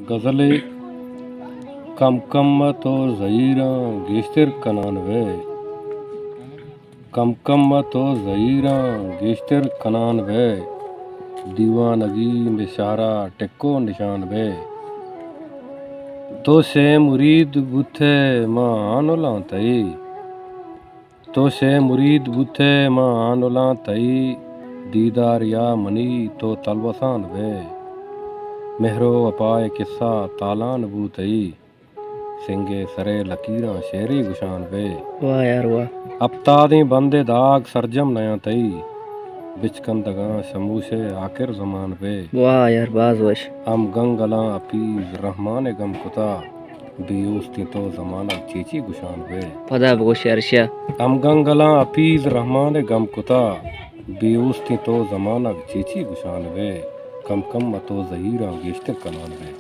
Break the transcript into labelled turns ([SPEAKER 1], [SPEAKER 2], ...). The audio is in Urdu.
[SPEAKER 1] غزل کم کم تو زہیراں گیشتر کنان وے کم کم تو زہیراں گیشتر کنان وے دیوانگی بشارہ ٹکو نشان وے تو سے مرید بوتھے ماں آنولاں تئی تو سے مرید بوتھے ماں آنولاں تئی دیدار یا منی تو تلوسان وے مہرو اپائے قصہ تالان بوتئی سنگے سرے لکیراں شیری گشان وے
[SPEAKER 2] واہ یار واہ
[SPEAKER 1] ابتادیں بندے داغ سرجم نیاں تئی بچکندگاں شموشے آخر زمان وے
[SPEAKER 2] واہ یار باز وش
[SPEAKER 1] ام گنگلاں اپیز رحمان گم کتا بیوستی تو زمانہ چیچی گشان وے
[SPEAKER 2] پدا بگوش یارشا
[SPEAKER 1] ام گنگلاں اپیز رحمان گم کتا بیوستی تو زمانہ چیچی گشان وے کم کم تو زہیراں گیشتر کنان وے